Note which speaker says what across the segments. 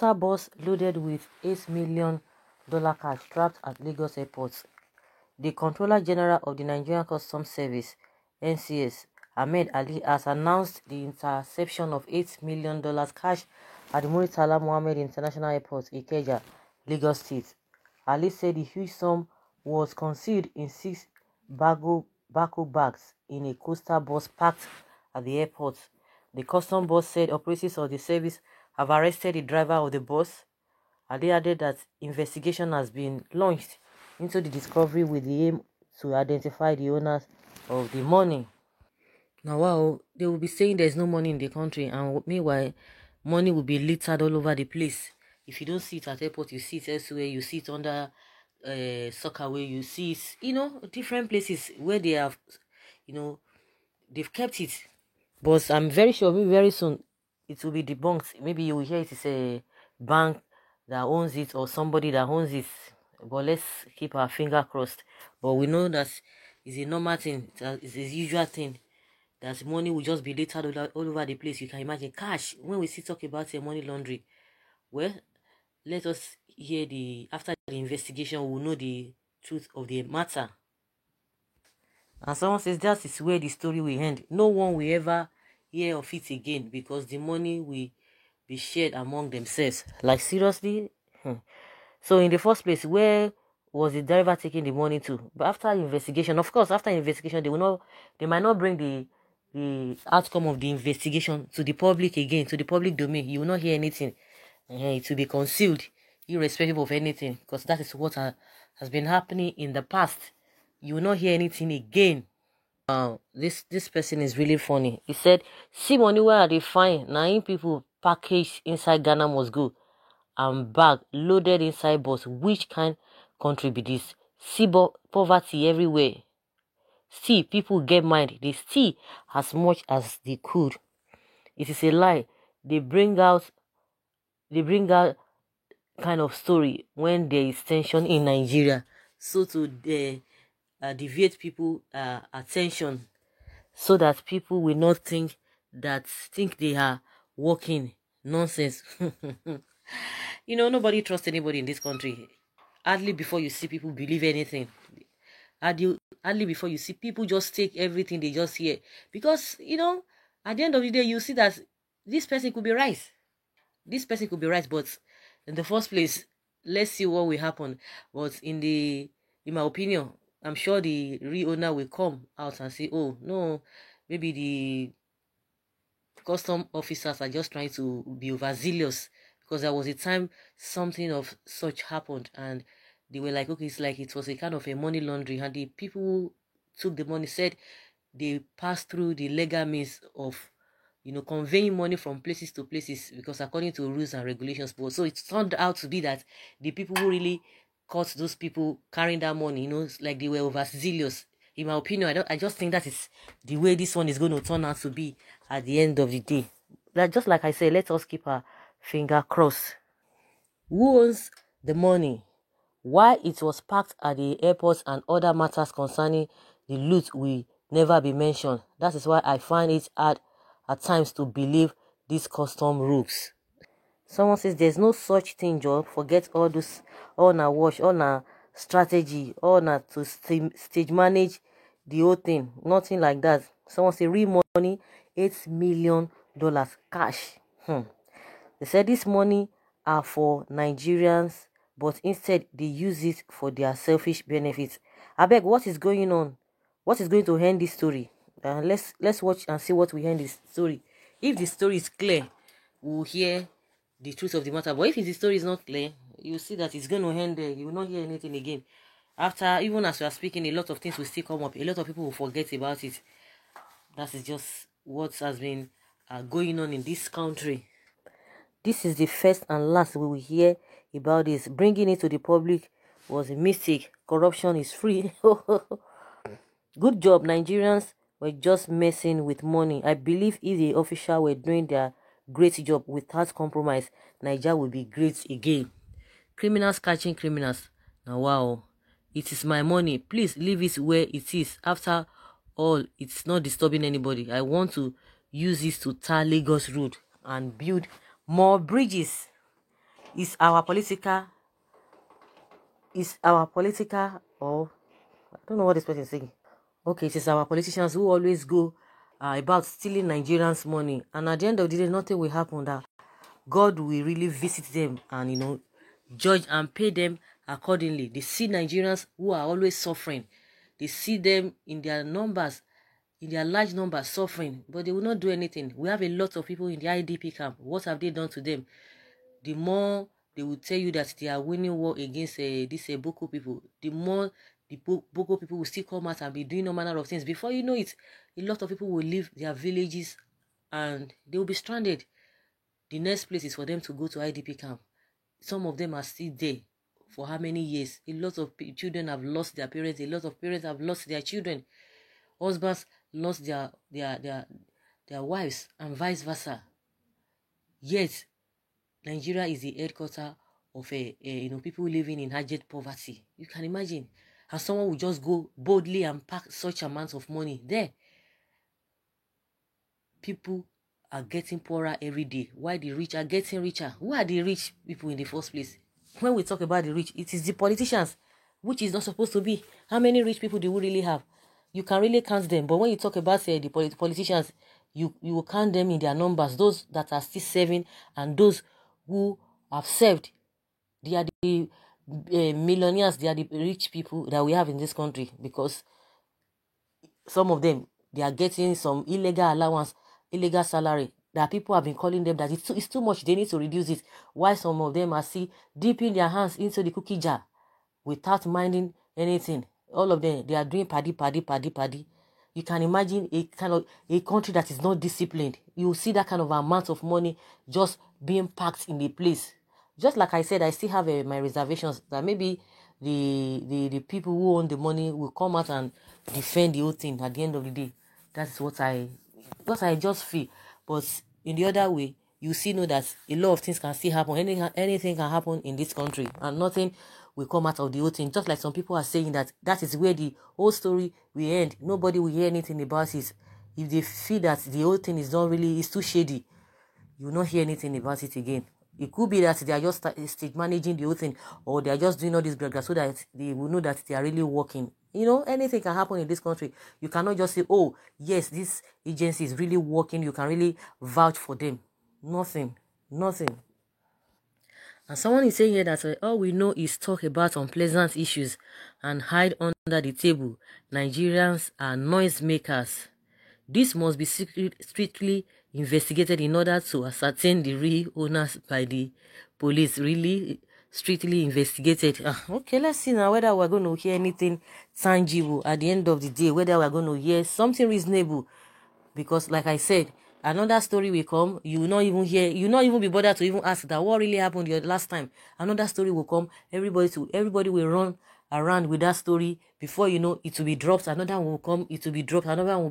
Speaker 1: Coastal bus loaded with $8 million cash trapped at Lagos Airport. The Controller General of the Nigerian Customs Service, NCS, Ahmed Ali, has announced the interception of $8 million cash at the Muritala Mohammed International Airport, Ikeja, Lagos State. Ali said the huge sum was concealed in 6 bako bags in a coastal bus parked at the airport. The custom boss said operatives of the service have arrested the driver of the bus. Ali added that investigation has been launched into the discovery with the aim to identify the owners of the money. Now, wow, they will be saying there's no money in the country, and meanwhile, money will be littered all over the place. If you don't see it at airport, you see it elsewhere. You see it under soccer where you see it, different places where they have, they've kept it. But I'm very sure very soon it will be debunked. Maybe you will hear it is a bank that owns it or somebody that owns it. But let's keep our finger crossed. But we know that it's a normal thing. It's a usual thing. That money will just be littered all over the place. You can imagine cash. When we talk about money laundering, well, let us hear after the investigation, we will know the truth of the matter. And someone says that is where the story will end. No one will ever hear of it again because the money will be shared among themselves. Like, seriously? So in the first place, where was the driver taking the money to? But after investigation, of course, they might not bring the outcome of the investigation to the public again, to the public domain. You will not hear anything. It will be concealed, irrespective of anything, because that is what has been happening in the past. You will not hear anything again. This person is really funny. He said, see money where they find 9 people packaged inside Ghana must go and bag loaded inside bus. Which kind country be this? See poverty everywhere. See, people get mind. They steal as much as they could. It is a lie. They bring out kind of story when there is tension in Nigeria. So to deviate people attention, so that people will not think they are working nonsense. Nobody trusts anybody in this country. Hardly before you see people believe anything. Hardly before you see people just take everything they just hear. Because, at the end of the day, you see that this person could be right. This person could be right, but in the first place, let's see what will happen. But in my opinion, I'm sure the real owner will come out and say, oh, no, maybe the custom officers are just trying to be overzealous, because there was a time something of such happened and they were like, okay, it's like it was a kind of a money laundering, and the people who took the money said they passed through the legal means of conveying money from places to places, because according to rules and regulations. But so it turned out to be that the people who really caught those people carrying that money, like they were overzealous. In my opinion, I just think that is the way this one is going to turn out to be at the end of the day. Just like I said, let us keep our finger crossed. Who owns the money? Why it was parked at the airport and other matters concerning the loot will never be mentioned. That is why I find it hard at times to believe these custom rules. Someone says there's no such thing, Joe. Forget all this, all na wash, all na strategy, all na to stage manage the whole thing. Nothing like that. Someone say real money, $8 million cash. They said this money are for Nigerians, but instead they use it for their selfish benefits. I beg, what is going on? What is going to end this story? Let's watch and see what we end this story. If the story is clear, we'll hear the truth of the matter. But if the story is not clear, you see that it's going to end there. You will not hear anything again. After, even as we are speaking, a lot of things will still come up. A lot of people will forget about it. That is just what has been going on in this country. This is the first and last we will hear about this. Bringing it to the public was a mistake. Corruption is free. Good job, Nigerians were just messing with money. I believe if the officials were doing their great job without compromise, Nigeria will be great again. Criminals catching criminals. Now, wow. It is my money. Please leave it where it is. After all, it's not disturbing anybody. I want to use this to tar Lagos Road and build more bridges. Is our political, or I don't know what this person is saying. Okay, it is our politicians who always go about stealing Nigerians' money, and at the end of the day, nothing will happen. That God will really visit them and judge and pay them accordingly. They see Nigerians who are always suffering. They see them in their numbers, in their large numbers suffering, but they will not do anything. We have a lot of people in the IDP camp. What have they done to them? The more they will tell you that they are winning war against these Boko people, the more the Boko people will still come out and be doing no manner of things. Before you know it, a lot of people will leave their villages and they will be stranded. The next place is for them to go to IDP camp. Some of them are still there for how many years? A lot of children have lost their parents. A lot of parents have lost their children. Husbands lost their wives and vice versa. Yet Nigeria is the headquarter of people living in abject poverty. You can imagine. And someone will just go boldly and pack such amounts of money there. People are getting poorer every day, while the rich are getting richer. Who are the rich people in the first place? When we talk about the rich, it is the politicians, which is not supposed to be. How many rich people do we really have? You can really count them, but when you talk about the politicians, you will count them in their numbers, those that are still serving and those who have served. They are the millionaires, they are the rich people that we have in this country, because some of them, they are getting some illegal allowance, illegal salary that people have been calling them that it's too much, they need to reduce it. While some of them are still dipping their hands into the cookie jar without minding anything. All of them, they are doing paddy. You can imagine a country that is not disciplined. You see that kind of amount of money just being packed in the place. Just like I said, I still have my reservations that maybe the people who own the money will come out and defend the whole thing at the end of the day. That's what I just feel. But in the other way, you see know that a lot of things can still happen. Anything can happen in this country, and nothing will come out of the whole thing. Just like some people are saying that is where the whole story will end. Nobody will hear anything about it. If they feel that the whole thing is not really, it's too shady, you will not hear anything about it again. It could be that they are just stage managing the whole thing, or they are just doing all this blogger so that they will know that they are really working. Anything can happen in this country. You cannot just say, oh, yes, this agency is really working. You can really vouch for them. Nothing. And someone is saying here that all we know is talk about unpleasant issues and hide under the table. Nigerians are noisemakers. This must be strictly investigated in order to ascertain the real owners by the police. Really strictly investigated. Okay, let's see now whether we're going to hear anything tangible at the end of the day, whether we're going to hear something reasonable. Because like I said, another story will come, you will not even hear, you will not even be bothered to even ask that what really happened the last time. Another story will come, everybody will run around with that story. Before you know, it will be dropped. Another one will come, it will be dropped. Another one will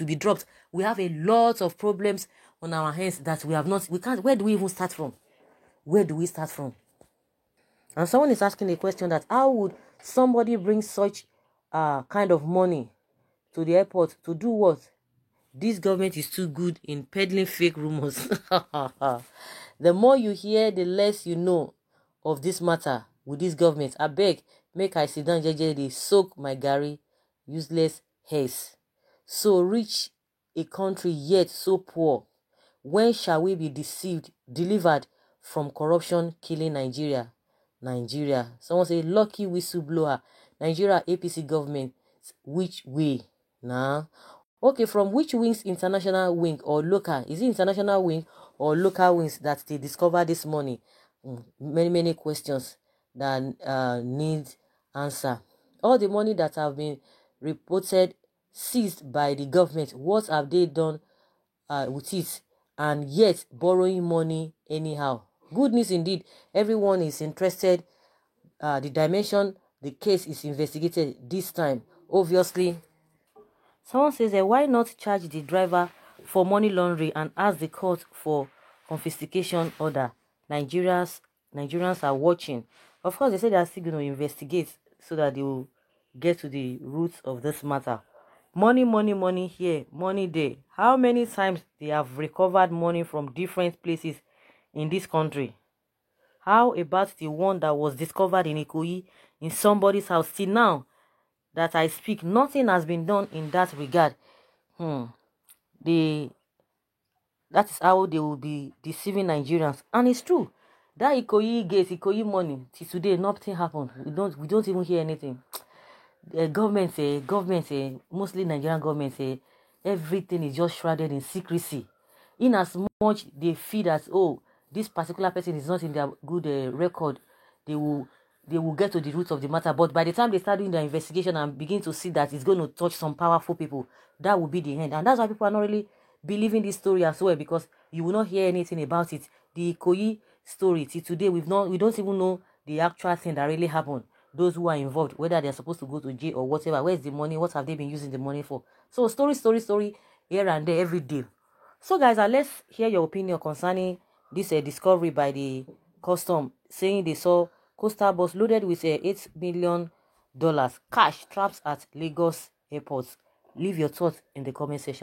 Speaker 1: be dropped. We have a lot of problems on our hands that we can't. Where do we even start from? Where do we start from? And someone is asking a question that how would somebody bring such kind of money to the airport to do what? This government is too good in peddling fake rumors. The more you hear, the less you know of this matter with this government. I beg, make I sit down jejely, soak my Gary, useless hairs. So rich a country yet so poor. When shall we be delivered from corruption killing Nigeria? Nigeria. Someone say, lucky whistleblower. Nigeria APC government. Which way? Nah. Okay, from which wings, international wing or local? Is it international wing or local wings that they discovered this morning? Many questions that need answer. All the money that have been reported seized by the government, what have they done with it? And yet borrowing money anyhow. Good news indeed. Everyone is interested. The dimension the case is investigated this time. Obviously, someone says, why not charge the driver for money laundering and ask the court for confiscation order? Nigerians are watching. Of course, they say they are still going to investigate so that they will get to the roots of this matter. Money here, money there. How many times they have recovered money from different places in this country? How about the one that was discovered in Ikoyi in somebody's house? Till now that I speak, nothing has been done in that regard. That is how they will be deceiving Nigerians. And it's true. That Ikoyi gate, Ikoyi money, till today, nothing happened. We don't even hear anything. Government, mostly Nigerian government, everything is just shrouded in secrecy. In as much they feel that, oh, this particular person is not in their good record, they will get to the root of the matter. But by the time they start doing their investigation and begin to see that it's going to touch some powerful people, that will be the end. And that's why people are not really believing this story as well, because you will not hear anything about it. The Ikoyi story till today, we don't even know the actual thing that really happened. Those who are involved, whether they're supposed to go to jail or whatever. Where's the money? What have they been using the money for? So story, here and there every day. So guys, let's hear your opinion concerning this discovery by the custom, saying they saw coastal bus loaded with $8 million cash traps at Lagos airports. Leave your thoughts in the comment section.